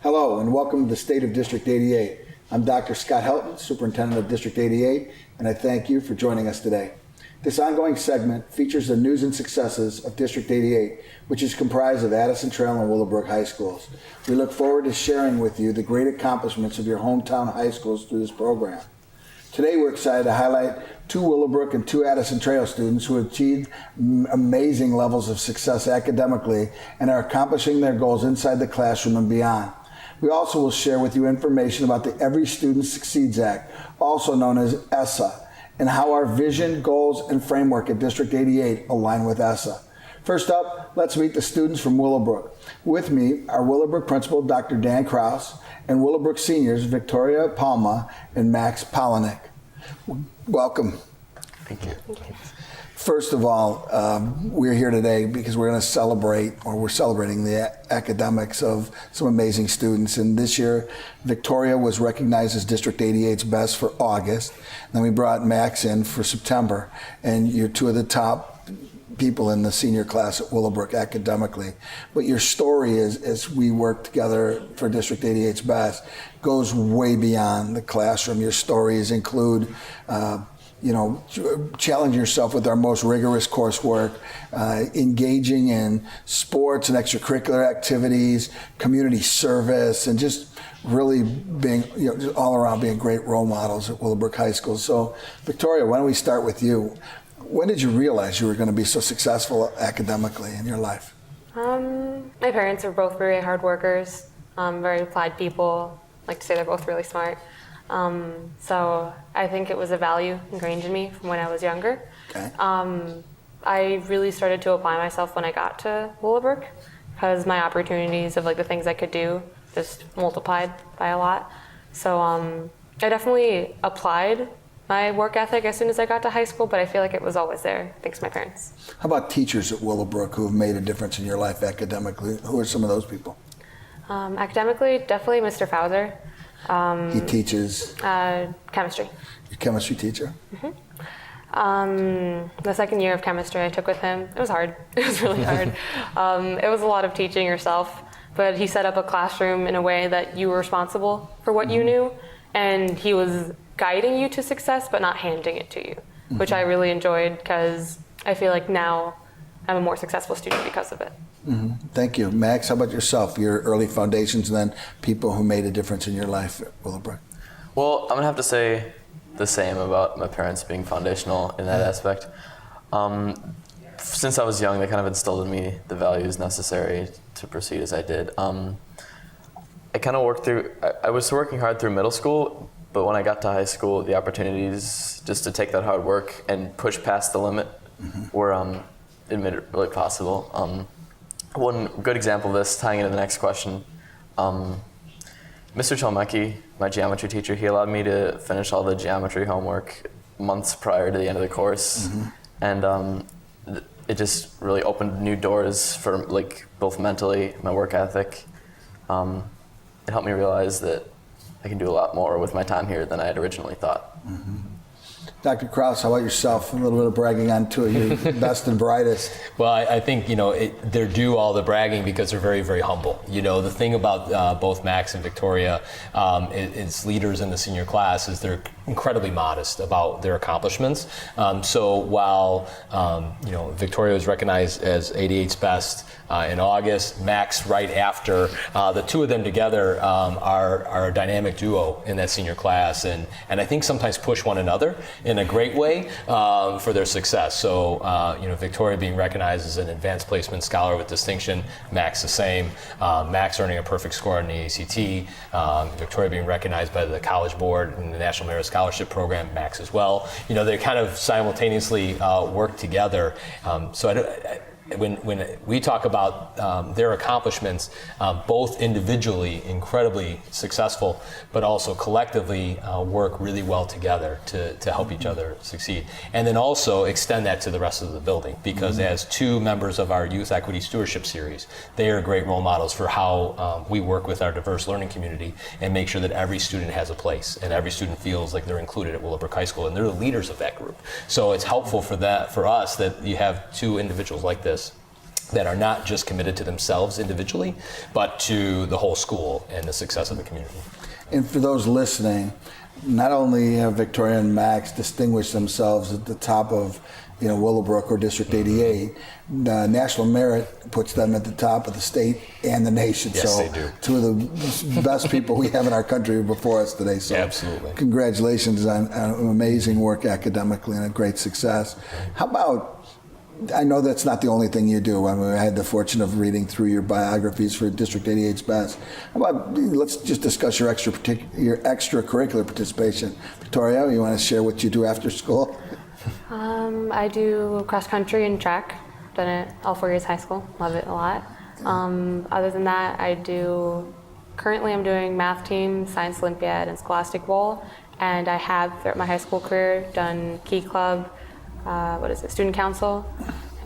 Hello and welcome to the State of District 88. I'm Dr. Scott HELTON, Superintendent of District 88, and I thank you for joining us today. This ongoing segment features the news and successes of District 88, which is comprised of Addison Trail and Willowbrook High Schools. We look forward to sharing with you the great accomplishments of your hometown high schools through this program. Today we're excited to highlight 2 Willowbrook and 2 Addison Trail students who achieved amazing levels of success academically and are accomplishing their goals inside the classroom and beyond. We also will share with you information about the Every Student Succeeds Act, also known as ESSA, and how our vision, goals, and framework at District 88 align with ESSA. First up, let's meet the students from Willowbrook. With me are Willowbrook Principal Dr. Dan KRAUSE and Willowbrook Seniors Victoria Palma and Max Polinick. Welcome. Thank you. First of all, we're here today because we're going to we're celebrating the academics of some amazing students. And this year, Victoria was recognized as District 88's best for August. And then we brought Max in for September. And you're 2 of the top people in the senior class at Willowbrook academically. But your story is, as we work together for District 88's best, goes way beyond the classroom. Your stories include challenge yourself with our most rigorous coursework, engaging in sports and extracurricular activities, community service, and just really being, just all around being great role models at Willowbrook High School. So, Victoria, why don't we start with you? When did you realize you were going to be so successful academically in your life? My parents are both very hard workers, very applied people. I like to say they're both really smart. So I think it was a value ingrained in me from when I was younger. Okay. I really started to apply myself when I got to Willowbrook because my opportunities of the things I could do just multiplied by a lot. So I definitely applied my work ethic as soon as I got to high school, but I feel like it was always there thanks to my parents. How about teachers at Willowbrook who have made a difference in your life academically? Who are some of those people? Academically, definitely Mr. Fauser. He teaches? Chemistry. Your chemistry teacher? Mm-hmm. The second year of chemistry I took with him, it was hard. It was really hard. It was a lot of teaching yourself, but he set up a classroom in a way that you were responsible for what you knew, and he was guiding you to success, but not handing it to you, which I really enjoyed because I feel like now I'm a more successful student because of it. Thank you. Max, how about yourself? Your early foundations and then people who made a difference in your life at Willowbrook. Well, I'm going to have to say the same about my parents being foundational in that aspect. Since I was young, they kind of instilled in me the values necessary to proceed as I did. I kind of worked through, I was working hard through middle school, but when I got to high school, the opportunities just to take that hard work and push past the limit were admittedly possible. One good example of this, tying into the next question, Mr. Cholmecki, my geometry teacher, he allowed me to finish all the geometry homework months prior to the end of the course. And it just really opened new doors for both mentally, my work ethic. It helped me realize that I can do a lot more with my time here than I had originally thought. Dr. KRAUSE, how about yourself? A little bit of bragging on 2 of your best and brightest. Well, I think, they're due all the bragging because they're very, very humble. The thing about both Max and Victoria as leaders in the senior class is they're incredibly modest about their accomplishments. So while, Victoria was recognized as 88's best in August, Max right after, the 2 of them together are a dynamic duo in that senior class and I think sometimes push one another in a great way for their success. So, Victoria being recognized as an advanced placement scholar with distinction, Max the same. Max earning a perfect score on the ACT, Victoria being recognized by the College Board and the National Merit Scholarship Program, Max as well. They kind of simultaneously work together. When we talk about their accomplishments, both individually incredibly successful, but also collectively work really well together to help each other succeed. And then also extend that to the rest of the building, because as 2 members of our Youth Equity Stewardship Series, they are great role models for how we work with our diverse learning community and make sure that every student has a place and every student feels like they're included at Willowbrook High School, and they're the leaders of that group. So it's helpful for us that you have 2 individuals like this that are not just committed to themselves individually, but to the whole school and the success of the community. And for those listening, not only have Victoria and Max distinguished themselves at the top of Willowbrook or District 88, National Merit puts them at the top of the state and the nation. Yes, so they do. Two of the best people we have in our country before us today. So absolutely. Congratulations on amazing work academically and a great success. How about, I know that's not the only thing you do. I mean, I had the fortune of reading through your biographies for District 88's best. How about, let's just discuss your extracurricular participation. Victoria, you want to share what you do after school? I do cross country and track. Done it all 4 years of high school. Love it a lot. Other than that, currently I'm doing math team, science Olympiad, and Scholastic Bowl. And I have, throughout my high school career, done Key Club, Student Council,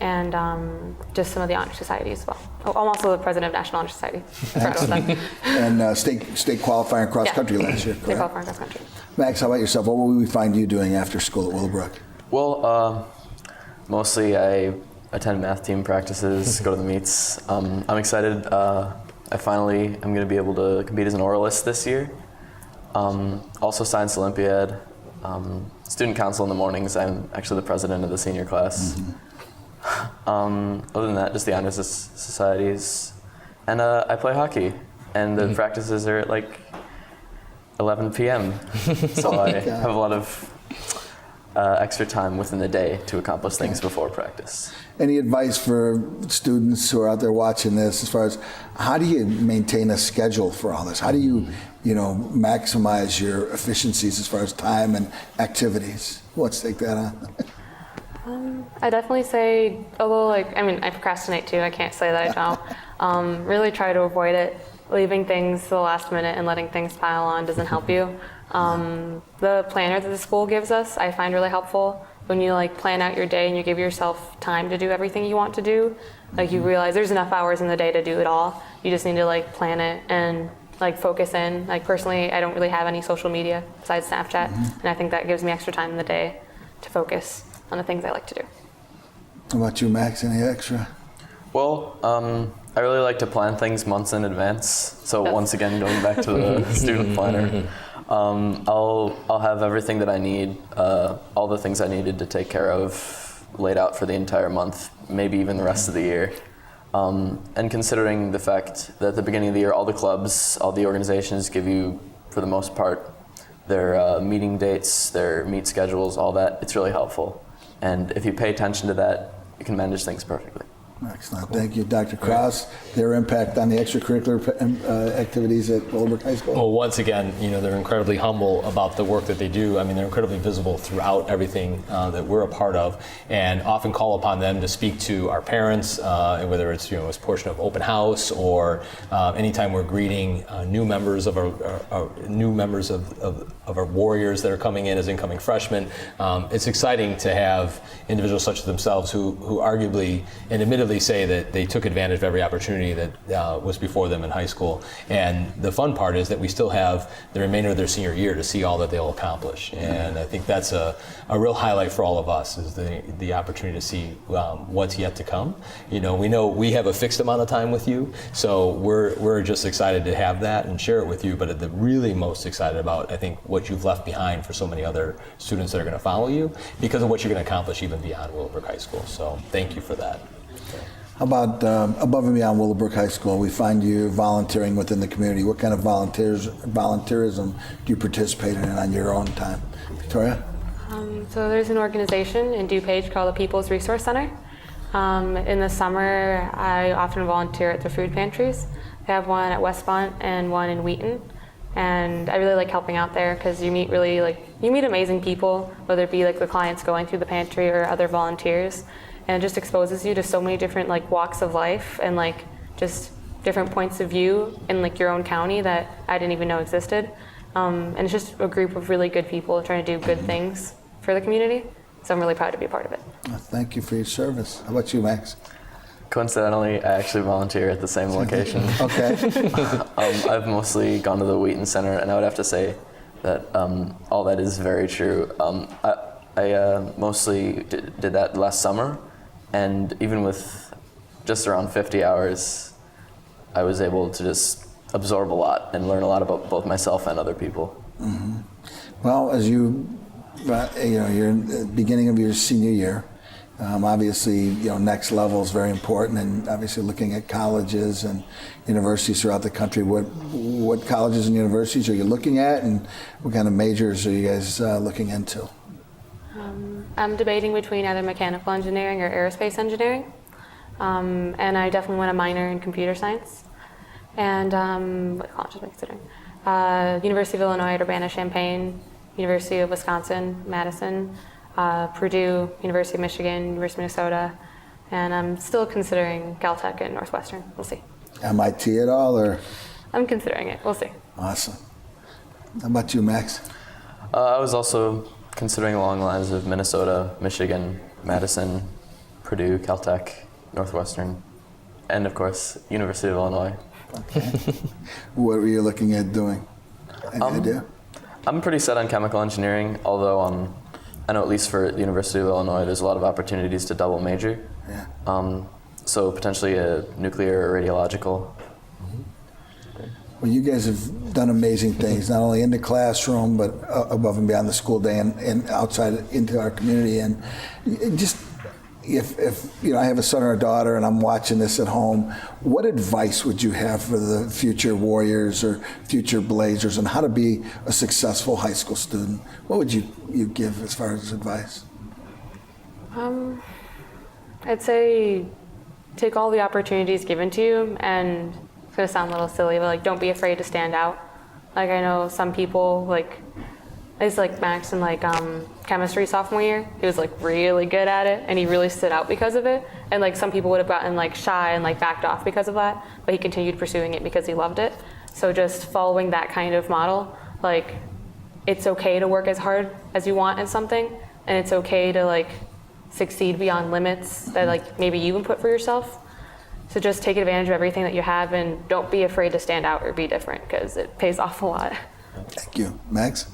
and just some of the honor societies as well. Oh, I'm also the president of National Honor Society. Proud of that. And state qualifying cross country last year, correct? State qualifying cross country. Max, how about yourself? What will we find you doing after school at Willowbrook? Well, mostly I attend math team practices, go to the meets. I'm excited. I finally am going to be able to compete as an oralist this year. Also Science Olympiad. Student Council in the mornings. I'm actually the president of the senior class. Other than that, just the honor societies. And I play hockey. And the practices are at like 11 p.m. So I have a lot of extra time within the day to accomplish things before practice. Any advice for students who are out there watching this as far as how do you maintain a schedule for all this? How do you, maximize your efficiencies as far as time and activities? Let's take that on. I definitely say, although I procrastinate too, I can't say that I don't. Really try to avoid it. Leaving things to the last minute and letting things pile on doesn't help you. The planner that the school gives us, I find really helpful. When you plan out your day and you give yourself time to do everything you want to do, you realize there's enough hours in the day to do it all. You just need to plan it and focus in. Personally, I don't really have any social media besides Snapchat, and I think that gives me extra time in the day to focus on the things I like to do. How about you, Max? Any extra? Well, I really like to plan things months in advance. So once again, going back to the student planner, I'll have everything that I need, all the things I needed to take care of laid out for the entire month, maybe even the rest of the year. And considering the fact that at the beginning of the year, all the clubs, all the organizations give you, for the most part, their meeting dates, their meet schedules, all that, it's really helpful. And if you pay attention to that, you can manage things perfectly. Excellent. Thank you, Dr. Krause. Their impact on the extracurricular activities at Willowbrook High School? Well, once again, they're incredibly humble about the work that they do. I mean, they're incredibly visible throughout everything that we're a part of, and often call upon them to speak to our parents, and whether it's as a portion of open house or anytime we're greeting new members of our warriors that are coming in as incoming freshmen. It's exciting to have individuals such as themselves who arguably and admittedly say that they took advantage of every opportunity that was before them in high school. And the fun part is that we still have the remainder of their senior year to see all that they'll accomplish. And I think that's a real highlight for all of us, is the opportunity to see what's yet to come. We know we have a fixed amount of time with you, so we're just excited to have that and share it with you. But the really most excited about, I think, what you've left behind for so many other students that are going to follow you because of what you're going to accomplish even beyond Willowbrook High School. So thank you for that. How about above and beyond Willowbrook High School, we find you volunteering within the community. What kind of volunteerism do you participate in on your own time? Victoria? So there's an organization in DUPAGE called the People's Resource Center. In the summer, I often volunteer at the food pantries. They have one at Westmont and one in Wheaton. And I really like helping out there because you meet amazing people, whether it be the clients going through the pantry or other volunteers. And it just exposes you to so many different walks of life and just different points of view in your own county that I didn't even know existed. And it's just a group of really good people trying to do good things for the community. So I'm really proud to be a part of it. Thank you for your service. How about you, Max? Coincidentally, I actually volunteer at the same location. Okay. I've mostly gone to the Wheaton Center, and I would have to say that all that is very true. I mostly did that last summer, and even with just around 50 hours, I was able to just absorb a lot and learn a lot about both myself and other people. Well, as you're in the beginning of your senior year, obviously, next level is very important, and obviously looking at colleges and universities throughout the country. What colleges and universities are you looking at, and what kind of majors are you guys looking into? I'm debating between either mechanical engineering or aerospace engineering, and I definitely want a minor in computer science. And what colleges am I considering? University of Illinois, Urbana-Champaign, University of Wisconsin, Madison, Purdue, University of Michigan, University of Minnesota, and I'm still considering Caltech and Northwestern. We'll see. MIT at all, or? I'm considering it. We'll see. Awesome. How about you, Max? I was also considering along the lines of Minnesota, Michigan, Madison, Purdue, Caltech, Northwestern, and of course, University of Illinois. Okay. What were you looking at doing? Any idea? I'm pretty set on chemical engineering, although I know at least for the University of Illinois, there's a lot of opportunities to double major. Yeah. So potentially a nuclear or radiological. Well, you guys have done amazing things, not only in the classroom, but above and beyond the school day and outside into our community. And just, if I have a son or a daughter and I'm watching this at home, what advice would you have for the future Warriors or future Blazers on how to be a successful high school student? What would you give as far as advice? I'd say take all the opportunities given to you, and it's gonna sound a little silly, but don't be afraid to stand out. I know some people, at least Max in chemistry sophomore year, he was really good at it, and he really stood out because of it. And some people would have gotten shy and backed off because of that, but he continued pursuing it because he loved it. So just following that kind of model, it's okay to work as hard as you want at something, and it's okay to succeed beyond limits that maybe you can put for yourself. So just take advantage of everything that you have, and don't be afraid to stand out or be different, because it pays off a lot. Thank you. Max?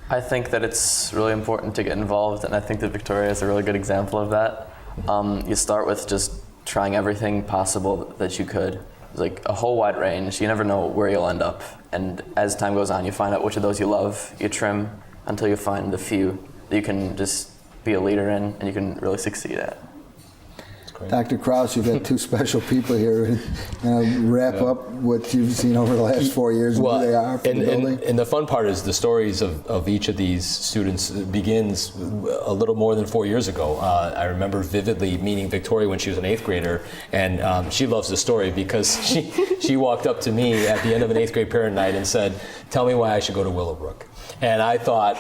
I think that it's really important to get involved, and I think that Victoria is a really good example of that. You start with just trying everything possible that you could. There's a whole wide range. You never know where you'll end up. And as time goes on, you find out which of those you love, you trim until you find the few that you can just be a leader in and you can really succeed at. Dr. Krause, you've had two special people here. Wrap up what you've seen over the last 4 years and who they are for the building. And the fun part is the stories of each of these students begins a little more than 4 years ago. I remember vividly meeting Victoria when she was an 8th grader, and she loves the story because she walked up to me at the end of an 8th grade parent night and said, "Tell me why I should go to Willowbrook." And I thought,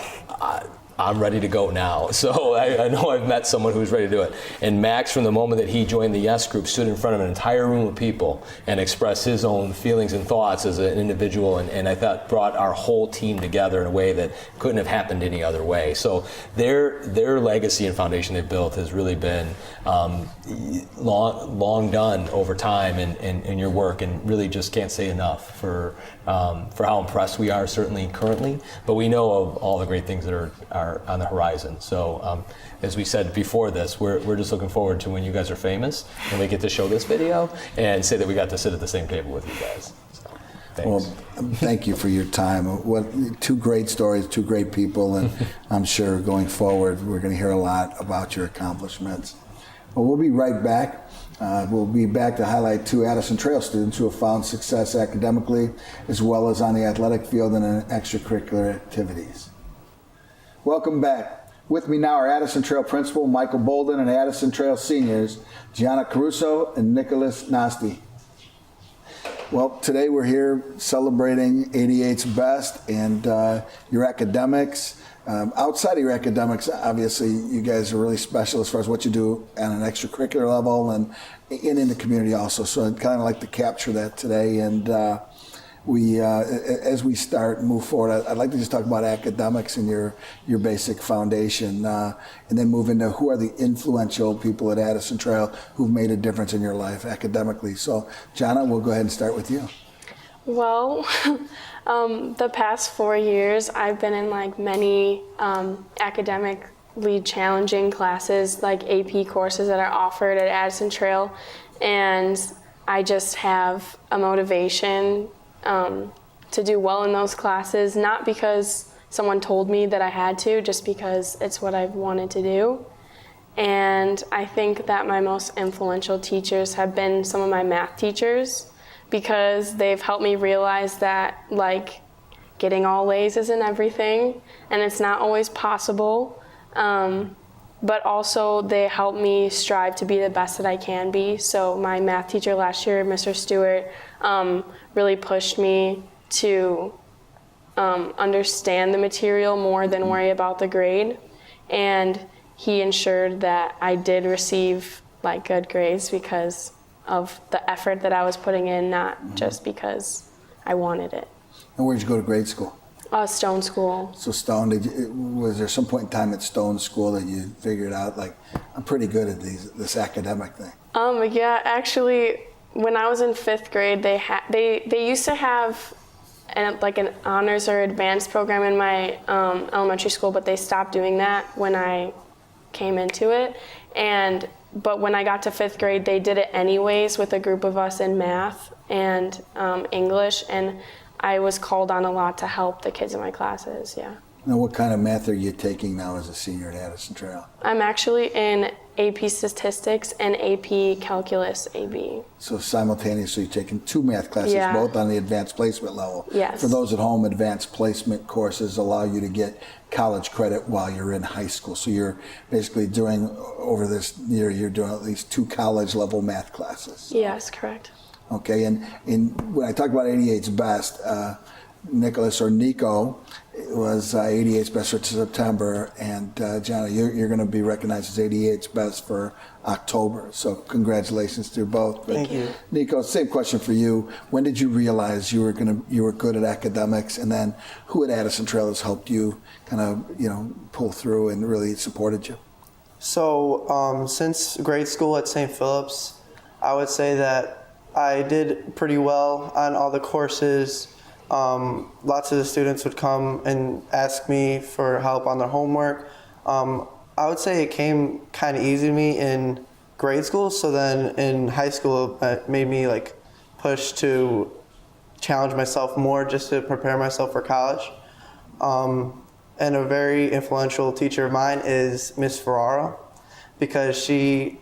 I'm ready to go now. So I know I've met someone who's ready to do it. And Max, from the moment that he joined the Yes Group, stood in front of an entire room of people and expressed his own feelings and thoughts as an individual, and I thought brought our whole team together in a way that couldn't have happened any other way. So their legacy and foundation they've built has really been long done over time in your work, and really just can't say enough for how impressed we are, certainly currently, but we know of all the great things that are on the horizon. So as we said before this, we're just looking forward to when you guys are famous and we get to show this video and say that we got to sit at the same table with you guys. So, thanks. Well, thank you for your time. Two great stories, two great people, and I'm sure going forward we're going to hear a lot about your accomplishments. Well, we'll be right back. We'll be back to highlight two Addison Trail students who have found success academically as well as on the athletic field and in extracurricular activities. Welcome back. With me now are Addison Trail Principal Michael Bolden and Addison Trail Seniors Gianna Caruso and Nicholas Nasty. Well, today we're here celebrating 88's best and your academics. Outside of your academics, obviously, you guys are really special as far as what you do on an extracurricular level and in the community also. So I'd kind of like to capture that today. And as we start and move forward, I'd like to just talk about academics and your basic foundation, and then move into who are the influential people at Addison Trail who've made a difference in your life academically. So, Jana, we'll go ahead and start with you. Well, the past 4 years, I've been in many academic lead challenging classes like AP courses that are offered at Addison Trail, and I just have a motivation to do well in those classes, not because someone told me that I had to, just because it's what I've wanted to do. And I think that my most influential teachers have been some of my math teachers, because they've helped me realize that like getting all A's isn't everything, and it's not always possible. But also they help me strive to be the best that I can be. So my math teacher last year, Mr. Stewart, really pushed me to understand the material more than worry about the grade. And he ensured that I did receive like good grades because of the effort that I was putting in, not just because I wanted it. And where'd you go to grade school? Stone School. So Stone, was there some point in time at Stone School that you figured out, like, I'm pretty good at this academic thing? Yeah, actually, when I was in 5th grade, they used to have an honors or advanced program in my elementary school, but they stopped doing that when I came into it. But when I got to 5th grade, they did it anyways with a group of us in math and English, and I was called on a lot to help the kids in my classes, yeah. Now, what kind of math are you taking now as a senior at Addison Trail? I'm actually in AP Statistics and AP Calculus AB. So simultaneously you're taking 2 math classes, Yeah. both on the advanced placement level. Yes. For those at home, advanced placement courses allow you to get college credit while you're in high school. So you're basically doing, over this year, you're doing at least 2 college level math classes. Yes, correct. Okay, and when I talk about 88's best, Nicholas or Nico was 88's best for September, and Johnny, you're going to be recognized as 88's best for October. So congratulations to you both. But Thank you. Nico, same question for you. When did you realize you were good at academics, and then who at Addison Trail has helped you kind of pull through and really supported you? So since grade school at St. Philip's, I would say that I did pretty well on all the courses. Lots of the students would come and ask me for help on their homework. I would say it came kind of easy to me in grade school, so then in high school it made me like push to challenge myself more just to prepare myself for college. And a very influential teacher of mine is Miss Ferrara, because she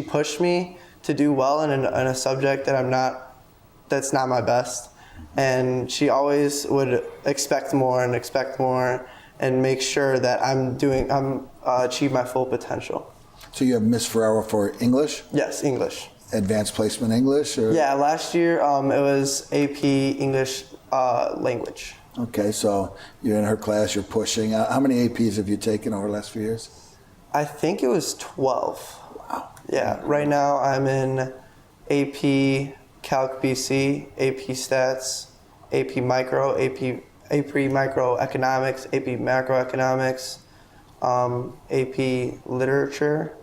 pushed me to do well in a subject that's not my best. And she always would expect more and make sure that I'm achieve my full potential. So you have Miss Ferrara for English? Yes, English. Advanced placement English? Or? Yeah, last year it was AP English language. Okay, so you're in her class, you're pushing. How many APs have you taken over the last few years? I think it was 12. Wow. Yeah, right now I'm in AP Calc BC, AP Stats, AP Micro, AP Microeconomics, AP Macroeconomics, AP Literature,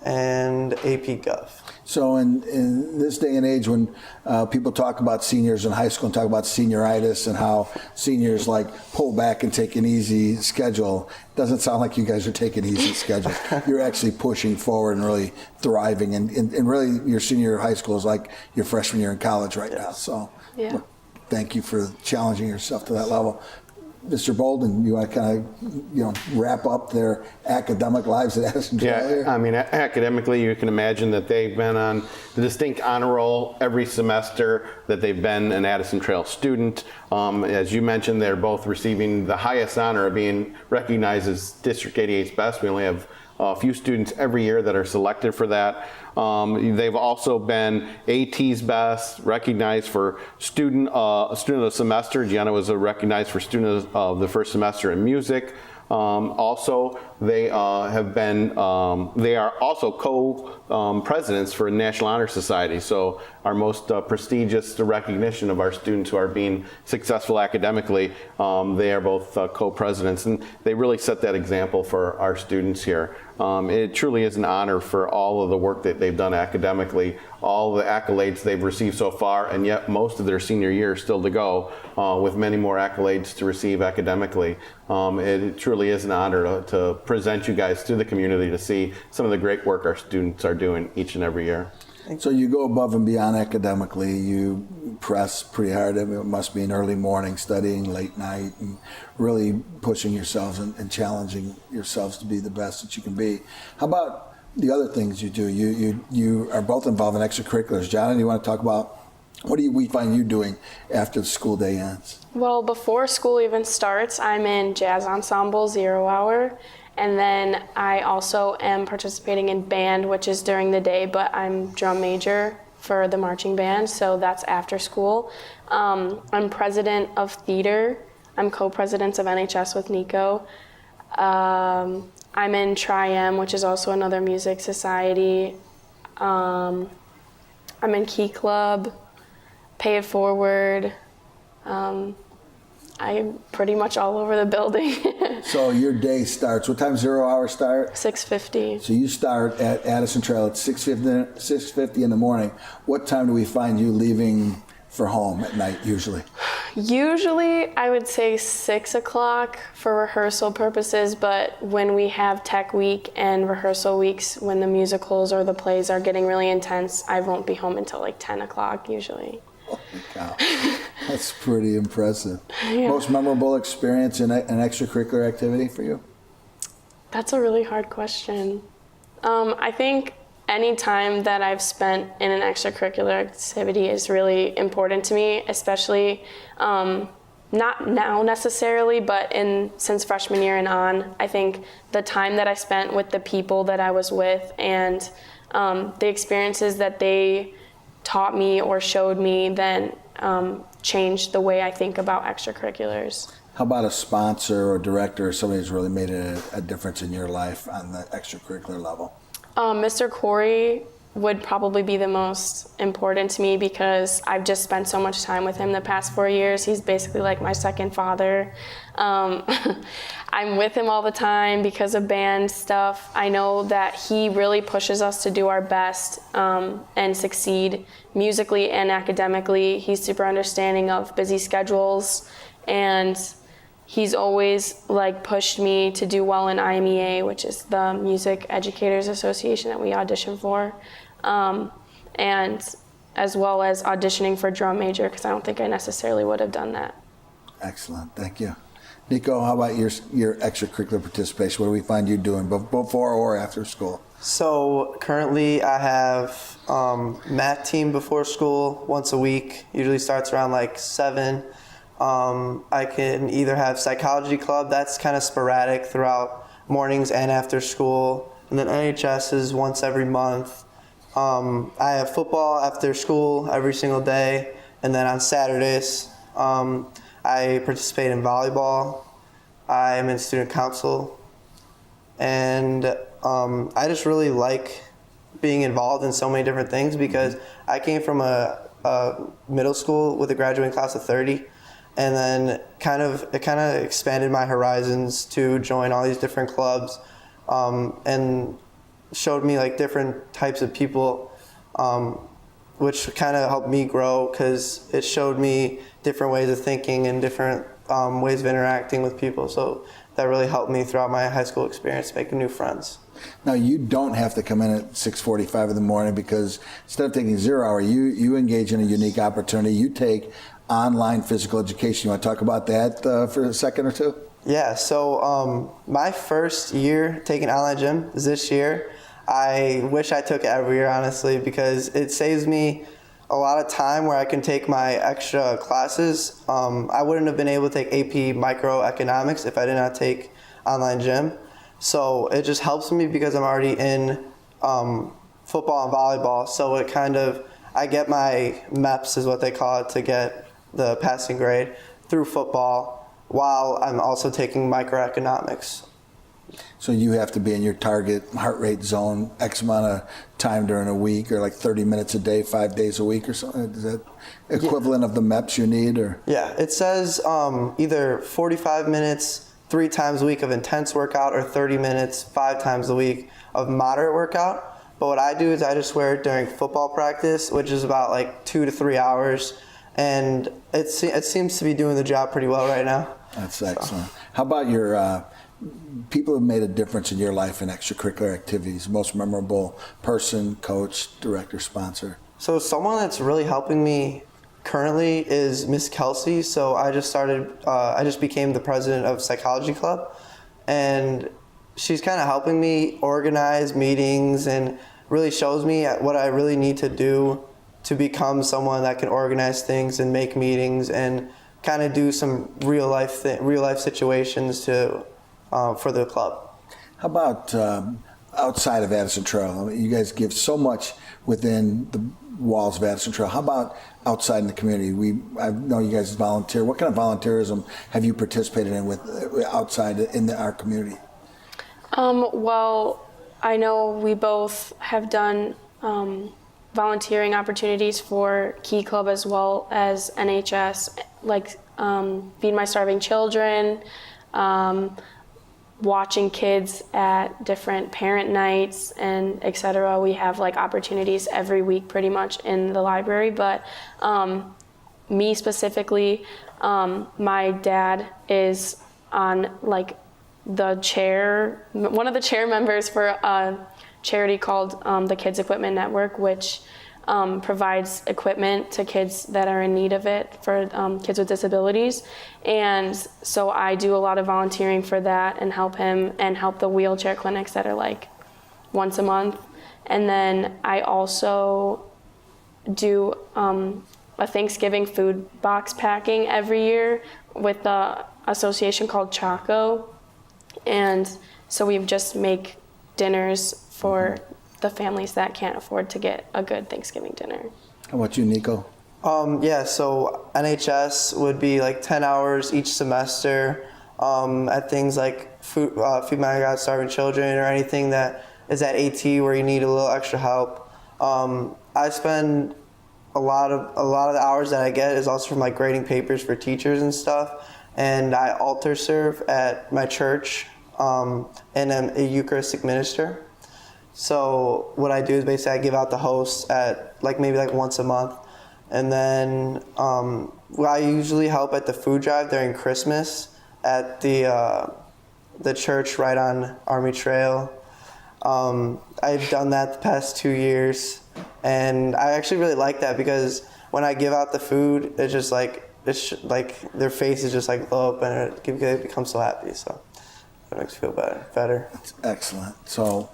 and AP Gov. So in this day and age when people talk about seniors in high school and talk about senioritis and how seniors like pull back and take an easy schedule, it doesn't sound like you guys are taking an easy schedule. You're actually pushing forward and really thriving. And really your senior year of high school is like your freshman year in college right now. So Yeah. thank you for challenging yourself to that level. Mr. Bolden, you want to kind of, wrap up their academic lives at Addison Trail here? Yeah, I mean, academically, you can imagine that they've been on the distinct honor roll every semester that they've been an Addison Trail student. As you mentioned, they're both receiving the highest honor of being recognized as District 88's best. We only have a few students every year that are selected for that. They've also been AT's best, recognized for student of the semester. Gianna was recognized for student of the first semester in music. Also, they have been, they are also co-presidents for National Honor Society. So our most prestigious recognition of our students who are being successful academically, they are both co-presidents, and they really set that example for our students here. It truly is an honor for all of the work that they've done academically, all the accolades they've received so far, and yet most of their senior year is still to go, with many more accolades to receive academically. It truly is an honor to present you guys to the community to see some of the great work our students are doing each and every year. So you go above and beyond academically. You press pretty hard. I mean, it must be an early morning studying, late night, and really pushing yourselves and challenging yourselves to be the best that you can be. How about the other things you do? You are both involved in extracurriculars. John, you want to talk about what do we find you doing after the school day ends? Well, before school even starts, I'm in jazz ensemble 0 hour. And then I also am participating in band, which is during the day, but I'm drum major for the marching band, so that's after school. I'm president of theater. I'm co-president of NHS with Nico. I'm in Tri-M, which is also another music society. I'm in Key Club, Pay It Forward. I'm pretty much all over the building. So your day starts, what time 0 hour start? 6:50. So you start at Addison Trail at 6:50 in the morning. What time do we find you leaving for home at night usually? Usually I would say 6 o'clock for rehearsal purposes, but when we have tech week and rehearsal weeks, when the musicals or the plays are getting really intense, I won't be home until like 10 o'clock usually. Holy cow. That's pretty impressive. Yeah. Most memorable experience in an extracurricular activity for you? That's a really hard question. I think any time that I've spent in an extracurricular activity is really important to me, especially not now necessarily, but since freshman year and on. I think the time that I spent with the people that I was with and the experiences that they taught me or showed me then changed the way I think about extracurriculars. How about a sponsor or director or somebody who's really made a difference in your life on the extracurricular level? Mr. Corey would probably be the most important to me because I've just spent so much time with him the past 4 years. He's basically like my second father. I'm with him all the time because of band stuff. I know that he really pushes us to do our best and succeed musically and academically. He's super understanding of busy schedules, and he's always like pushed me to do well in IMEA, which is the Music Educators Association that we audition for, and as well as auditioning for drum major, because I don't think I necessarily would have done that. Excellent, thank you. Nico, how about your extracurricular participation? What do we find you doing before or after school? So currently I have math team before school once a week. Usually starts around like 7. I can either have psychology club, that's kind of sporadic throughout mornings and after school. And then NHS is once every month. I have football after school every single day. And then on Saturdays, I participate in volleyball. I'm in student council. And I just really like being involved in so many different things because I came from a middle school with a graduating class of 30. And then it kind of expanded my horizons to join all these different clubs, and showed me like different types of people, which kind of helped me grow because it showed me different ways of thinking and different ways of interacting with people. So that really helped me throughout my high school experience, making new friends. Now, you don't have to come in at 6:45 in the morning because instead of taking 0 hour, you engage in a unique opportunity. You take online physical education. You want to talk about that for a second or two? Yeah, so my first year taking online gym is this year. I wish I took it every year, honestly, because it saves me a lot of time where I can take my extra classes. I wouldn't have been able to take AP microeconomics if I did not take online gym. So it just helps me because I'm already in football and volleyball. So it I get my MEPS is what they call it to get the passing grade through football while I'm also taking microeconomics. So you have to be in your target heart rate zone X amount of time during a week, or like 30 minutes a day, 5 days a week or something? Is that equivalent of the MEPS you need? Or Yeah, it says either 45 minutes 3 times a week of intense workout or 30 minutes 5 times a week of moderate workout. But what I do is I just wear it during football practice, which is about like 2 to 3 hours. And it seems to be doing the job pretty well right now. That's excellent. How about your people who made a difference in your life in extracurricular activities? Most memorable person, coach, director, sponsor? So someone that's really helping me currently is Miss Kelsey. So I just became the president of Psychology Club. And she's kind of helping me organize meetings and really shows me what I really need to do to become someone that can organize things and make meetings and kind of do some real life situations for the club. How about outside of Addison Trail? I mean, you guys give so much within the walls of Addison Trail. How about outside in the community? I know you guys volunteer. What kind of volunteerism have you participated in with outside in our community? Well, I know we both have done volunteering opportunities for Key Club as well as NHS, like Feed My Starving Children, watching kids at different parent nights and etc. We have like opportunities every week pretty much in the library, but me specifically, my dad is on like one of the chair members for a charity called the Kids Equipment Network, which provides equipment to kids that are in need of it for kids with disabilities. And so I do a lot of volunteering for that and help him and help the wheelchair clinics that are like once a month. And then I also do a Thanksgiving food box packing every year with the association called Chaco. And so we just make dinners for the families that can't afford to get a good Thanksgiving dinner. How about you, Nico? Yeah, so NHS would be like 10 hours each semester at things like Feed My Starving Children or anything that is at AT where you need a little extra help. I spend a lot of the hours that I get is also from like grading papers for teachers and stuff. And I altar serve at my church and I'm a Eucharistic minister. So what I do is basically I give out the hosts at maybe once a month. And then I usually help at the food drive during Christmas at the church right on Army Trail. I've done that the past 2 years, and I actually really like that because when I give out the food, it's just their faces just glow up and it becomes so happy. So it makes me feel better. That's excellent. So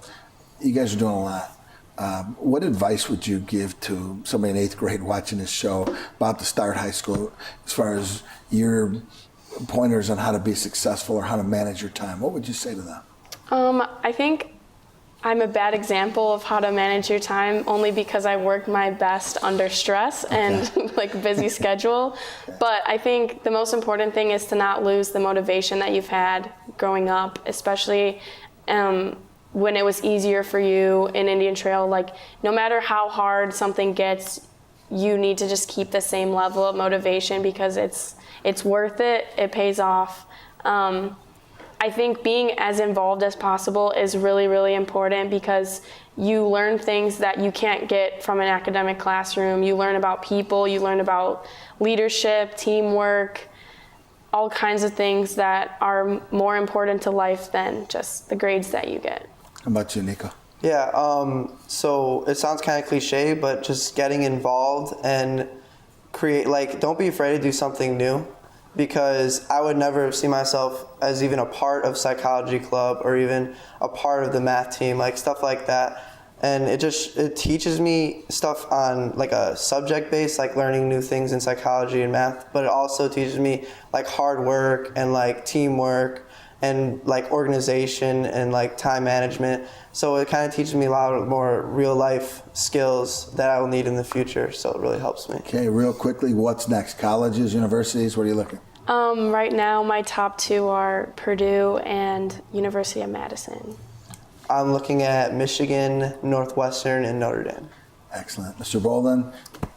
you guys are doing a lot. What advice would you give to somebody in 8th grade watching this show about to start high school as far as your pointers on how to be successful or how to manage your time? What would you say to them? I think I'm a bad example of how to manage your time only because I work my best under stress and busy schedule. But I think the most important thing is to not lose the motivation that you've had growing up, especially when it was easier for you in Indian Trail. No matter how hard something gets, you need to just keep the same level of motivation because it's worth it. It pays off. I think being as involved as possible is really, really important because you learn things that you can't get from an academic classroom. You learn about people, you learn about leadership, teamwork, all kinds of things that are more important to life than just the grades that you get. How about you, Nico? Yeah, so it sounds kind of cliche, but just getting involved and don't be afraid to do something new, because I would never see myself as even a part of Psychology Club or even a part of the math team, stuff like that. And it teaches me stuff on a subject base, learning new things in psychology and math, but it also teaches me hard work and teamwork and organization and time management. So it kind of teaches me a lot more real life skills that I will need in the future. So it really helps me. Okay, real quickly, what's next? Colleges, universities, what are you looking? Right now, my top 2 are Purdue and University of Madison. I'm looking at Michigan, Northwestern, and Notre Dame. Excellent. Mr. Bolden,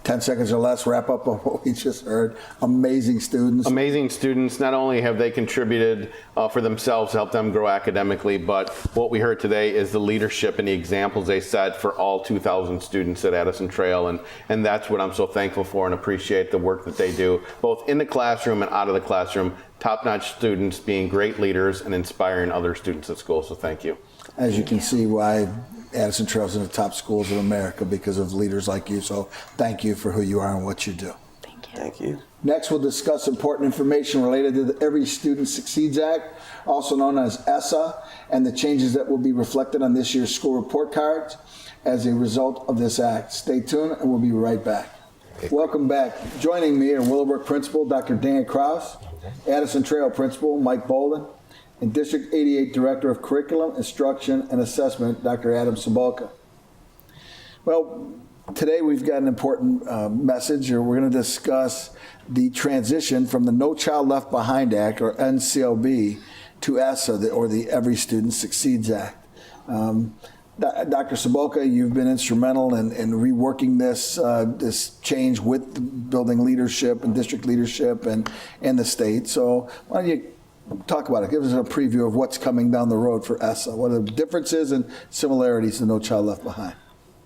10 seconds or less, wrap up on what we just heard. Amazing students. Amazing students. Not only have they contributed for themselves, helped them grow academically, but what we heard today is the leadership and the examples they set for all 2,000 students at Addison Trail. And that's what I'm so thankful for and appreciate the work that they do, both in the classroom and out of the classroom. Top-notch students being great leaders and inspiring other students at school. So thank you. As you can see why Addison Trail's in the top schools of America, because of leaders like you. So thank you for who you are and what you do. Thank you. Thank you. Next, we'll discuss important information related to the Every Student Succeeds Act, also known as ESSA, and the changes that will be reflected on this year's school report cards as a result of this act. Stay tuned and we'll be right back. Welcome back. Joining me are Willowbrook Principal Dr. Dan KRAUSE, Addison Trail Principal Mike Bolden, and District 88 Director of Curriculum, Instruction, and Assessment, Dr. Adam CIBULKA. Well, today we've got an important message, or we're going to discuss the transition from the No Child Left Behind Act, or NCLB, to ESSA, or the Every Student Succeeds Act. Dr. CIBULKA, you've been instrumental in reworking this change with building leadership and district leadership and the state. So why don't you talk about it? Give us a preview of what's coming down the road for ESSA. What are the differences and similarities to No Child Left Behind?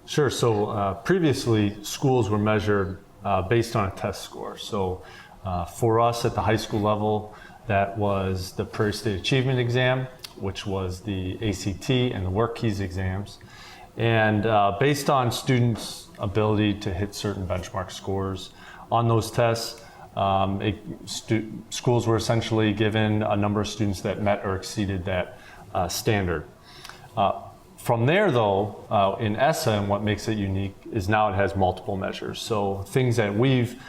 Sure. So previously, schools were measured based on a test score. So for us at the high school level, that was the Prairie State Achievement Exam, which was the ACT and the Work Keys exams. And based on students' ability to hit certain benchmark scores on those tests, schools were essentially given a number of students that met or exceeded that standard. From there, though, in ESSA, and what makes it unique is now it has multiple measures. So things that we've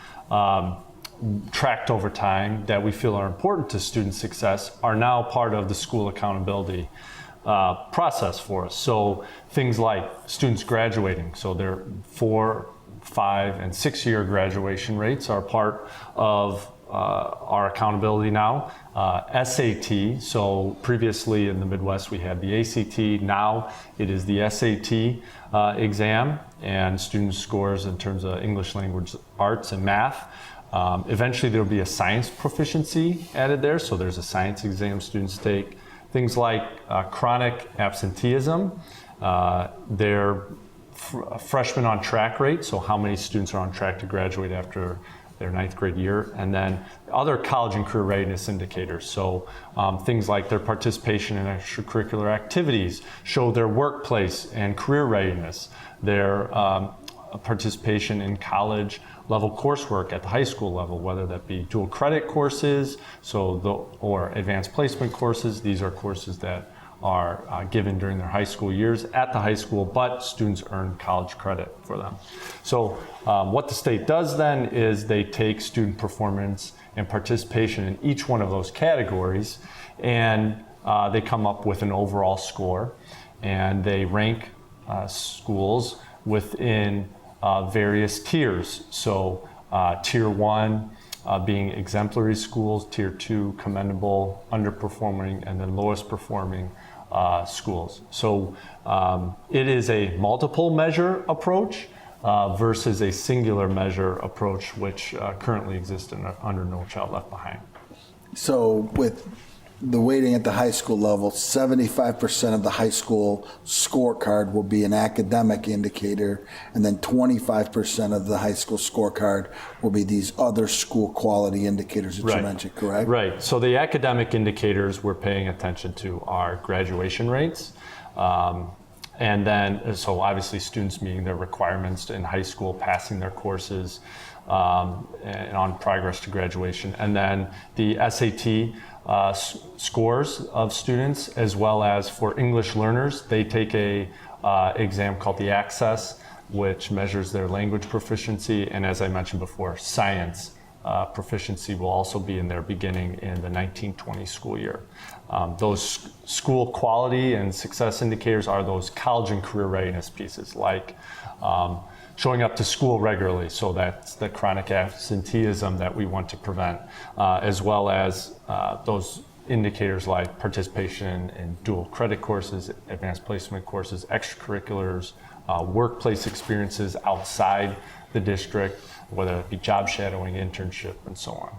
tracked over time that we feel are important to student success are now part of the school accountability process for us. So things like students graduating, so their 4, 5, and 6-year graduation rates are part of our accountability now. SAT, so previously in the Midwest we had the ACT, now it is the SAT exam, and student scores in terms of English language arts and math. Eventually there will be a science proficiency added there, so there's a science exam students take. Things like chronic absenteeism, their freshman on track rate, so how many students are on track to graduate after their 9th grade year, and then other college and career readiness indicators. So things like their participation in extracurricular activities show their workplace and career readiness, their participation in college level coursework at the high school level, whether that be dual credit courses, or advanced placement courses. These are courses that are given during their high school years at the high school, but students earn college credit for them. So what the state does then is they take student performance and participation in each one of those categories, and they come up with an overall score, and they rank schools within various tiers. So tier 1 being exemplary schools, tier 2 commendable, underperforming, and then lowest performing schools. So it is a multiple measure approach versus a singular measure approach, which currently exists under No Child Left Behind. So with the weighting at the high school level, 75% of the high school scorecard will be an academic indicator, and then 25% of the high school scorecard will be these other school quality indicators that you mentioned, correct? Right. So the academic indicators we're paying attention to are graduation rates, and then, so obviously students meeting their requirements in high school, passing their courses, and on progress to graduation. And then the SAT scores of students, as well as for English learners, they take a exam called the Access, which measures their language proficiency. And as I mentioned before, science proficiency will also be in there beginning in the 1920 school year. Those school quality and success indicators are those college and career readiness pieces, like showing up to school regularly, so that's the chronic absenteeism that we want to prevent, as well as those indicators like participation in dual credit courses, advanced placement courses, extracurriculars, workplace experiences outside the district, whether it be job shadowing, internship, and so on.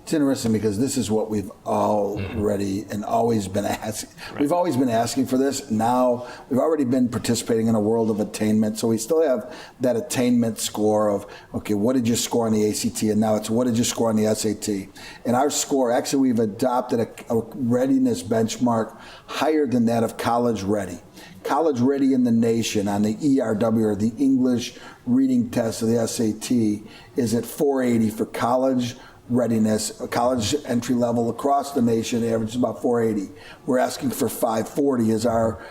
It's interesting because this is what we've already and always been asking. We've always been asking for this. Now we've already been participating in a world of attainment. So we still have that attainment score of, okay, what did you score on the ACT? And now it's what did you score on the SAT? And our score, actually we've adopted a readiness benchmark higher than that of college ready. College ready in the nation on the ERW, or the English reading test of the SAT, is at 480 for college readiness. College entry level across the nation averages about 480. We're asking for 540 as our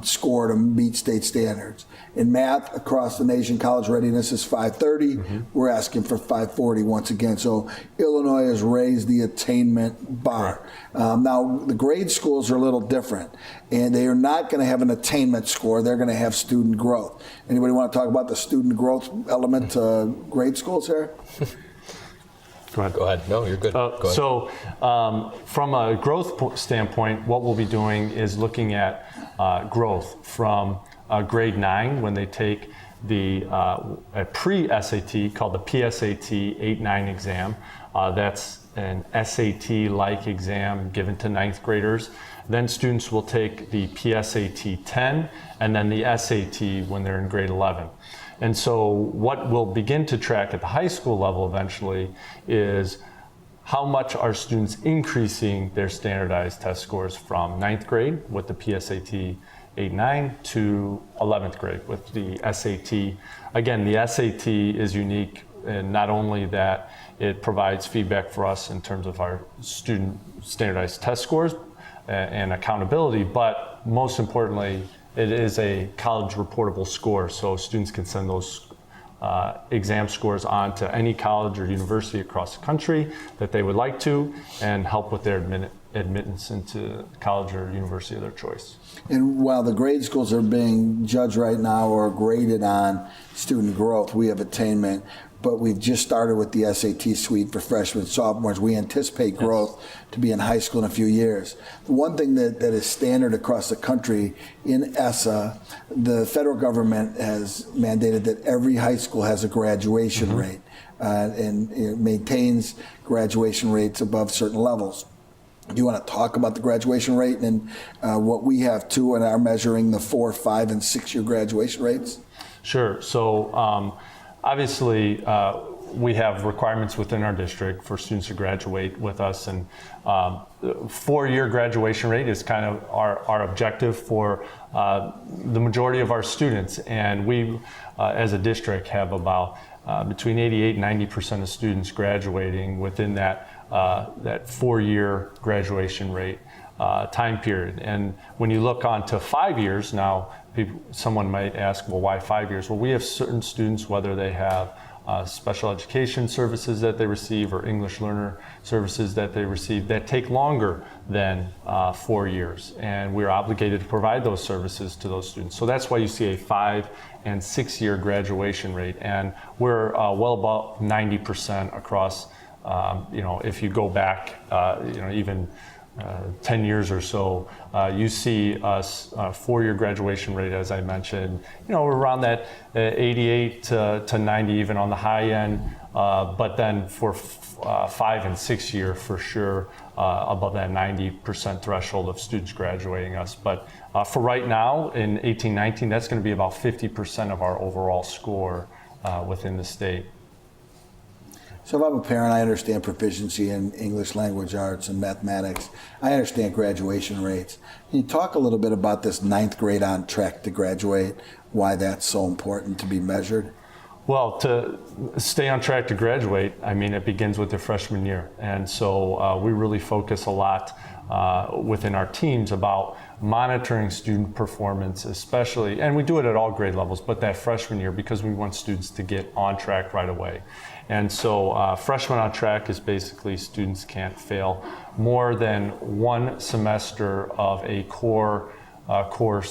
score to meet state standards. In math across the nation, college readiness is 530. We're asking for 540 once again. So Illinois has raised the attainment bar. Now the grade schools are a little different, and they are not going to have an attainment score. They're going to have student growth. Anybody want to talk about the student growth element to grade schools here? Go ahead. Go ahead. No, you're good. Go ahead. So from a growth standpoint, what we'll be doing is looking at growth from grade 9 when they take the a pre-SAT called the PSAT 8-9 exam. That's an SAT-like exam given to 9th graders. Then students will take the PSAT 10 and then the SAT when they're in grade 11. And so what we'll begin to track at the high school level eventually is how much are students increasing their standardized test scores from 9th grade with the PSAT 8-9 to 11th grade with the SAT. Again, the SAT is unique in not only that it provides feedback for us in terms of our student standardized test scores and accountability, but most importantly, it is a college reportable score, so students can send those exam scores on to any college or university across the country that they would like to, and help with their admittance into college or university of their choice. And while the grade schools are being judged right now or graded on student growth, we have attainment, but we've just started with the SAT suite for freshmen and sophomores. We anticipate growth to be in high school in a few years. The one thing that is standard across the country in ESSA, the federal government has mandated that every high school has a graduation rate, and it maintains graduation rates above certain levels. Do you want to talk about the graduation rate and what we have too, and are measuring the 4-, 5-, and 6-year graduation rates? Sure. So obviously, we have requirements within our district for students to graduate with us, and 4-year graduation rate is kind of our objective for the majority of our students. And we, as a district, have about between 88 and 90% of students graduating within that 4-year graduation rate time period. And when you look on to 5 years now, someone might ask, well, why 5 years? Well, we have certain students, whether they have special education services that they receive or English learner services that they receive, that take longer than 4 years. And we're obligated to provide those services to those students. So that's why you see a 5- and 6-year graduation rate. And we're well above 90% across, if you go back, even 10 years or so, you see us 4-year graduation rate, as I mentioned, we're around that 88 to 90, even on the high end, but then for 5- and 6-year, for sure, above that 90% threshold of students graduating us. But for right now, in 18-19, that's going to be about 50% of our overall score within the state. So if I'm a parent, I understand proficiency in English language arts and mathematics. I understand graduation rates. Can you talk a little bit about this 9th grade on track to graduate, why that's so important to be measured? Well, to stay on track to graduate, it begins with their freshman year. And so we really focus a lot within our teams about monitoring student performance, especially, and we do it at all grade levels, but that freshman year, because we want students to get on track right away. And so freshman on track is basically students can't fail more than one semester of a core core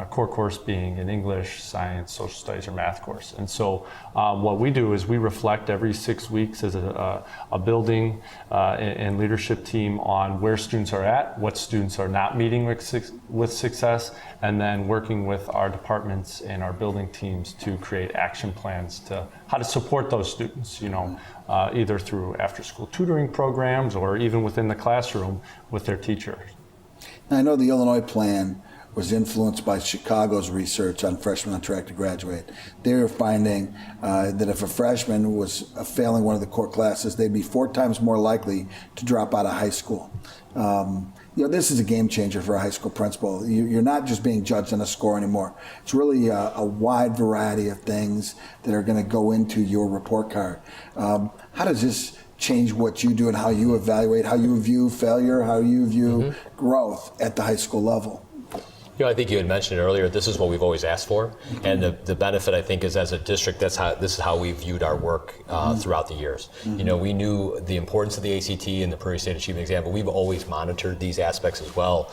course being an English, science, social studies, or math course. And so what we do is we reflect every 6 weeks as a building and leadership team on where students are at, what students are not meeting with success, and then working with our departments and our building teams to create action plans to how to support those students, either through after-school tutoring programs or even within the classroom with their teachers. Now, I know the Illinois plan was influenced by Chicago's research on freshmen on track to graduate. They were finding that if a freshman was failing one of the core classes, they'd be 4 times more likely to drop out of high school. This is a game changer for a high school principal. You're not just being judged on a score anymore. It's really a wide variety of things that are going to go into your report card. How does this change what you do and how you evaluate, how you view failure, how you view growth at the high school level? I think you had mentioned earlier, this is what we've always asked for. And the benefit, I think, is as a district, this is how we viewed our work throughout the years. We knew the importance of the ACT and the Prairie State Achievement Exam, but we've always monitored these aspects as well.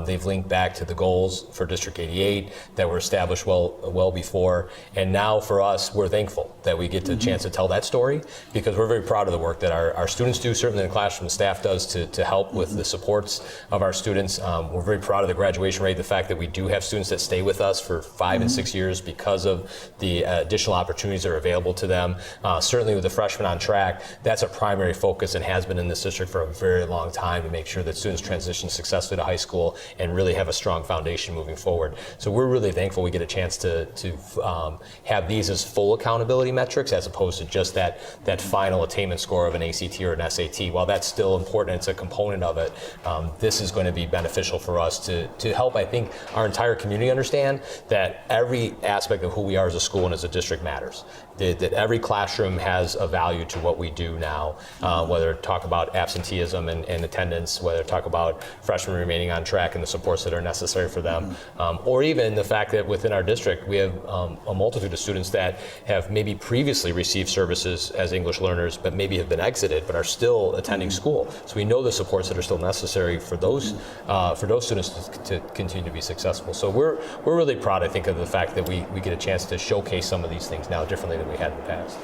They've linked back to the goals for District 88 that were established well before. And now for us, we're thankful that we get the chance to tell that story, because we're very proud of the work that our students do, certainly in the classroom, the staff does to help with the supports of our students. We're very proud of the graduation rate, the fact that we do have students that stay with us for 5 and 6 years because of the additional opportunities that are available to them. Certainly with the freshmen on track, that's a primary focus and has been in this district for a very long time, to make sure that students transition successfully to high school and really have a strong foundation moving forward. So we're really thankful we get a chance to have these as full accountability metrics, as opposed to just that final attainment score of an ACT or an SAT. While that's still important, it's a component of it, this is going to be beneficial for us to help, I think, our entire community understand that every aspect of who we are as a school and as a district matters. That every classroom has a value to what we do now, whether talk about absenteeism and attendance, whether talk about freshmen remaining on track and the supports that are necessary for them, or even the fact that within our district we have a multitude of students that have maybe previously received services as English learners, but maybe have been exited but are still attending school. So we know the supports that are still necessary for those students to continue to be successful. So we're really proud, I think, of the fact that we get a chance to showcase some of these things now differently than we had in the past.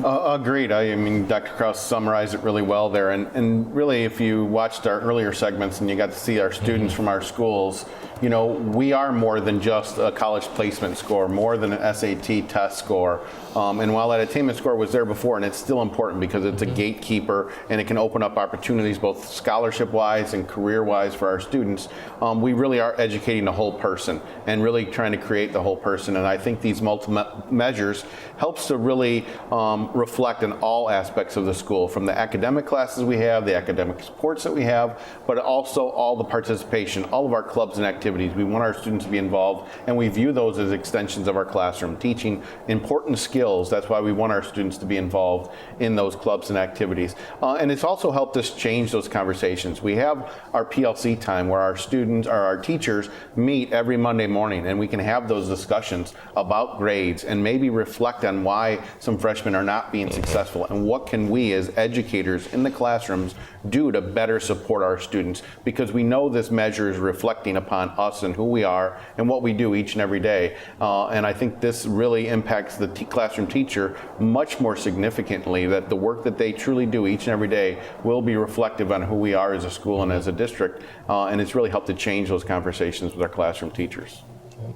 Agreed. I mean, Dr. Krause summarized it really well there. And really, if you watched our earlier segments and you got to see our students from our schools, we are more than just a college placement score, more than an SAT test score. And while that attainment score was there before, and it's still important because it's a gatekeeper and it can open up opportunities both scholarship-wise and career-wise for our students, we really are educating the whole person and really trying to create the whole person. And I think these multiple measures helps to really reflect on all aspects of the school, from the academic classes we have, the academic supports that we have, but also all the participation, all of our clubs and activities. We want our students to be involved, and we view those as extensions of our classroom, teaching important skills. That's why we want our students to be involved in those clubs and activities. And it's also helped us change those conversations. We have our PLC time where our students or our teachers meet every Monday morning, and we can have those discussions about grades and maybe reflect on why some freshmen are not being successful and what can we as educators in the classrooms do to better support our students, because we know this measure is reflecting upon us and who we are and what we do each and every day. And I think this really impacts the classroom teacher much more significantly, that the work that they truly do each and every day will be reflective on who we are as a school and as a district. And it's really helped to change those conversations with our classroom teachers.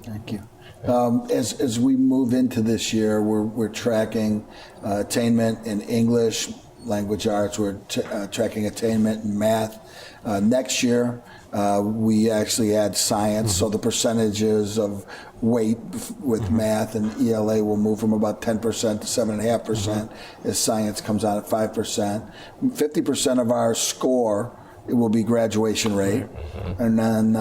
Thank you. As we move into this year, we're tracking attainment in English, language arts. We're tracking attainment in math. Next year, we actually add science, so the percentages of weight with math and ELA will move from about 10% to 7.5% as science comes out at 5%. 50% of our score, it will be graduation rate. And then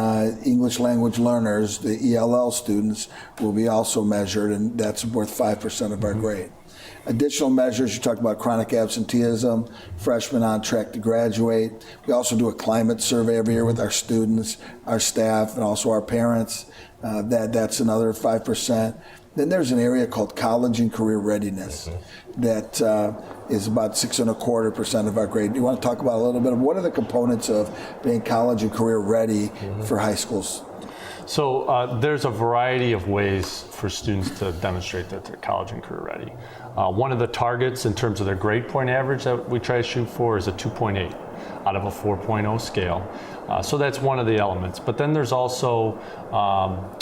English language learners, the ELL students, will be also measured, and that's worth 5% of our grade. Additional measures, you talked about chronic absenteeism, freshmen on track to graduate. We also do a climate survey every year with our students, our staff, and also our parents. That's another 5%. Then there's an area called college and career readiness that is about 6.25% of our grade. Do you want to talk about a little bit of what are the components of being college and career ready for high school So there's a variety of ways for students to demonstrate that they're college and career ready. One of the targets in terms of their grade point average that we try to shoot for is a 2.8 out of a 4.0 scale. So that's one of the elements. But then there's also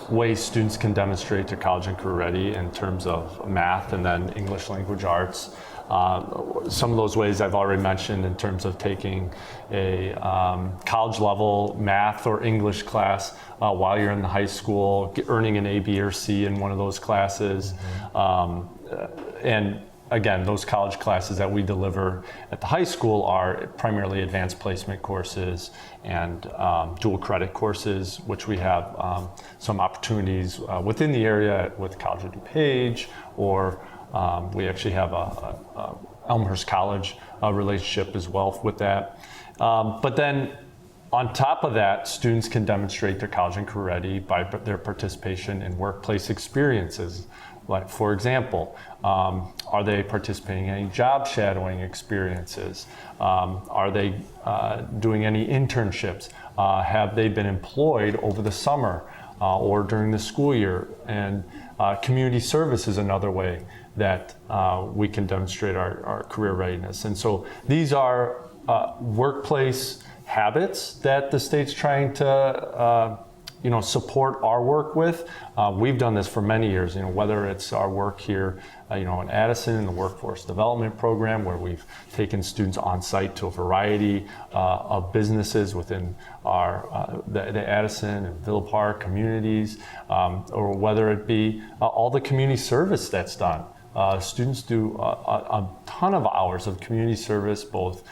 ways students can demonstrate they're college and career ready in terms of math and then English language arts. Some of those ways I've already mentioned in terms of taking a college level math or English class while you're in the high school, earning an A, B, or C in one of those classes. And again, those college classes that we deliver at the high school are primarily advanced placement courses and dual credit courses, which we have some opportunities within the area with College of DuPage, or we actually have a Elmhurst College relationship as well with that. But then on top of that, students can demonstrate their college and career ready by their participation in workplace experiences. Like, for example, are they participating in any job shadowing experiences? Are they doing any internships? Have they been employed over the summer or during the school year? And community service is another way that we can demonstrate our career readiness. And so these are workplace habits that the state's trying to support our work with. We've done this for many years, whether it's our work here, in Addison in the workforce development program, where we've taken students on site to a variety of businesses within our the Addison and Villa Park communities, or whether it be all the community service that's done. Students do a ton of hours of community service, both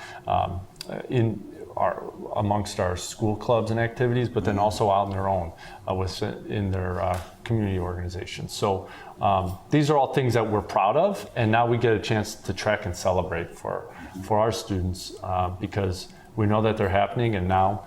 amongst our school clubs and activities, but then also out on their own in their community organizations. So these are all things that we're proud of, and now we get a chance to track and celebrate for our students because we know that they're happening, and now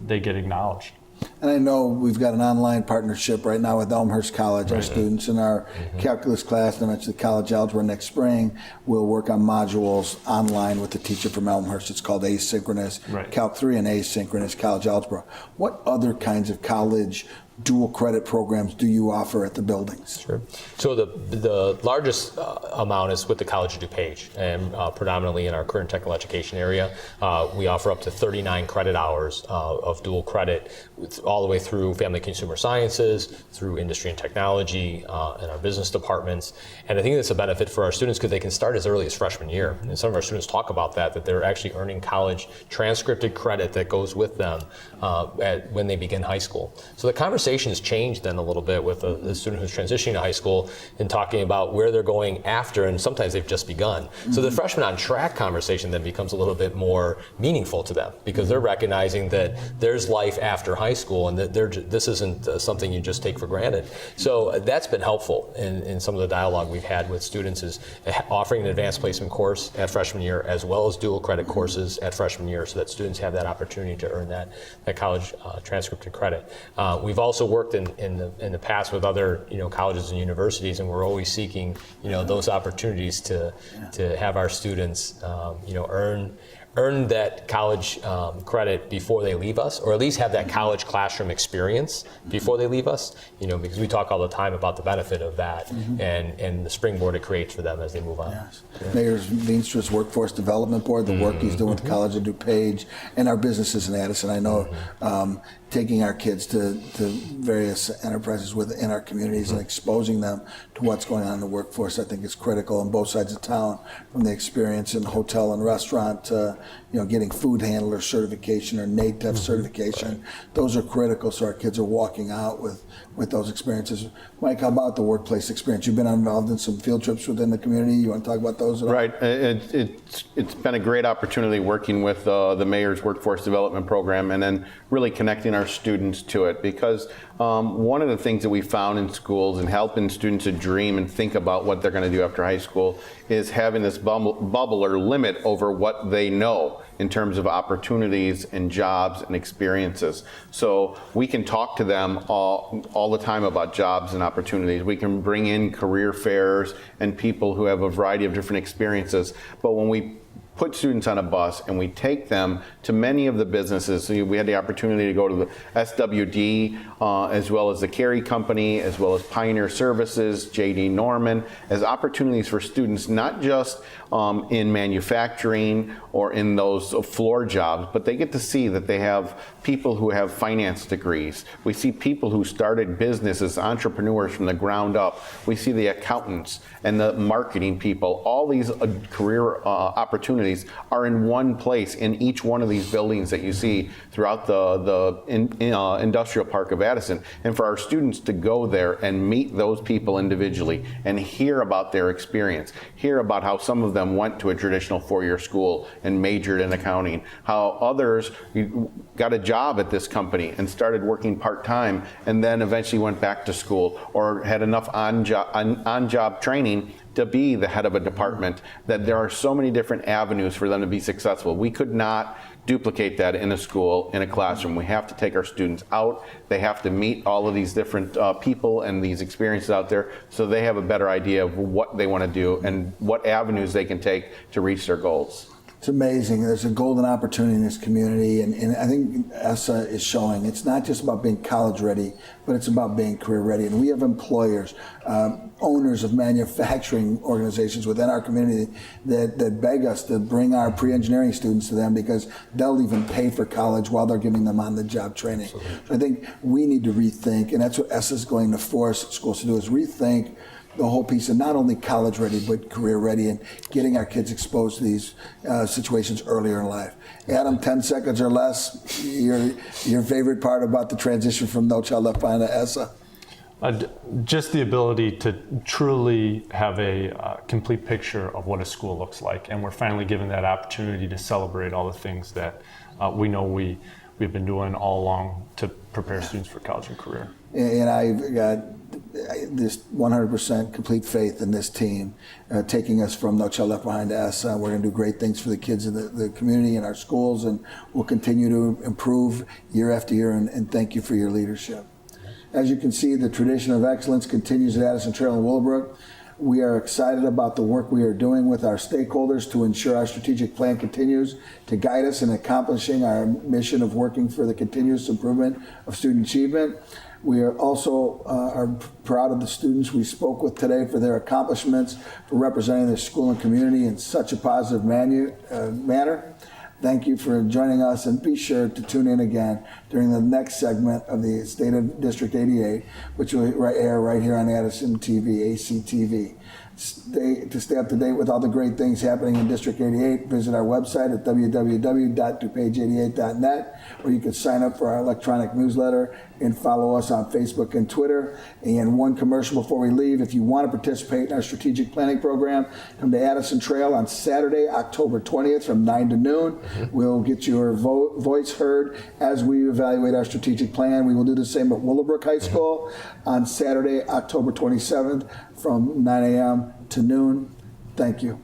they get acknowledged. And I know we've got an online partnership right now with Elmhurst College. Our students in our calculus class, and I mentioned college algebra next spring, will work on modules online with the teacher from Elmhurst. It's called asynchronous Calc 3 and asynchronous college algebra. What other kinds of college dual credit programs do you offer at the buildings? Sure. So the largest amount is with the College of DuPage, and predominantly in our current technical education area. We offer up to 39 credit hours of dual credit, all the way through family consumer sciences, through industry and technology, and our business departments. And I think that's a benefit for our students because they can start as early as freshman year. And some of our students talk about that they're actually earning college transcripted credit that goes with them when they begin high school. So the conversation has changed then a little bit with the student who's transitioning to high school and talking about where they're going after, and sometimes they've just begun. So the freshman on track conversation then becomes a little bit more meaningful to them because they're recognizing that there's life after high school and that this isn't something you just take for granted. So that's been helpful in some of the dialogue we've had with students, is offering an advanced placement course at freshman year as well as dual credit courses at freshman year, so that students have that opportunity to earn that college transcripted credit. We've also worked in the past with other colleges and universities, and we're always seeking those opportunities to have our students earn that college credit before they leave us, or at least have that college classroom experience before they leave us, because we talk all the time about the benefit of that and the springboard it creates for them as they move on. Yes. Mayor Veenstra's Workforce Development Board, the work he's doing with the College of DuPage, and our businesses in Addison. I know taking our kids to various enterprises within our communities and exposing them to what's going on in the workforce, I think is critical on both sides of town, from the experience in the hotel and restaurant to getting food handler certification or NATEF certification. Those are critical, so our kids are walking out with those experiences. Mike, how about the workplace experience? You've been involved in some field trips within the community. You want to talk about those at all? Right. It's been a great opportunity working with the mayor's workforce development program, and then really connecting our students to it, because one of the things that we found in schools and helping students to dream and think about what they're going to do after high school is having this bubble or limit over what they know in terms of opportunities and jobs and experiences. So we can talk to them all the time about jobs and opportunities. We can bring in career fairs and people who have a variety of different experiences. But when we put students on a bus and we take them to many of the businesses. So we had the opportunity to go to the SWD, as well as the Carey Company, as well as Pioneer Services, JD Norman, as opportunities for students, not just in manufacturing or in those floor jobs, but they get to see that they have people who have finance degrees. We see people who started businesses, entrepreneurs from the ground up. We see the accountants and the marketing people. All these career opportunities are in one place in each one of these buildings that you see throughout the industrial park of Addison. And for our students to go there and meet those people individually and hear about their experience, hear about how some of them went to a traditional four-year school and majored in accounting, how others got a job at this company and started working part-time and then eventually went back to school or had enough on-job training to be the head of a department, that there are so many different avenues for them to be successful. We could not duplicate that in a school, in a classroom. We have to take our students out. They have to meet all of these different people and these experiences out there so they have a better idea of what they want to do and what avenues they can take to reach their goals. It's amazing. There's a golden opportunity in this community, and I think ESSA is showing it's not just about being college ready, but it's about being career ready. And we have employers, owners of manufacturing organizations within our community that beg us to bring our pre-engineering students to them because they'll even pay for college while they're giving them on-the-job training. So I think we need to rethink, and that's what ESSA is going to force schools to do, is rethink the whole piece of not only college ready but career ready and getting our kids exposed to these situations earlier in life. Adam, 10 seconds or less, your favorite part about the transition from No Child Left Behind to ESSA? Just the ability to truly have a complete picture of what a school looks like, and we're finally given that opportunity to celebrate all the things that we know we've been doing all along to prepare students for college and career. And I've got this 100% complete faith in this team, taking us from No Child Left Behind to ESSA. We're going to do great things for the kids in the community and our schools, and we'll continue to improve year after year, and thank you for your leadership. As you can see, the tradition of excellence continues at Addison Trail and Willowbrook. We are excited about the work we are doing with our stakeholders to ensure our strategic plan continues to guide us in accomplishing our mission of working for the continuous improvement of student achievement. We are also are proud of the students we spoke with today for their accomplishments, for representing their school and community in such a positive manner. Thank you for joining us, and be sure to tune in again during the next segment of the State of District 88, which will air right here on Addison TV, ACTV. To stay up to date with all the great things happening in District 88, visit our website at www.dupage88.net, where you can sign up for our electronic newsletter and follow us on Facebook and Twitter. And one commercial before we leave: if you want to participate in our strategic planning program, come to Addison Trail on Saturday, October 20th from 9 to noon. We'll get your voice heard as we evaluate our strategic plan. We will do the same at Willowbrook High School on Saturday, October 27th from 9 a.m. to noon. Thank you.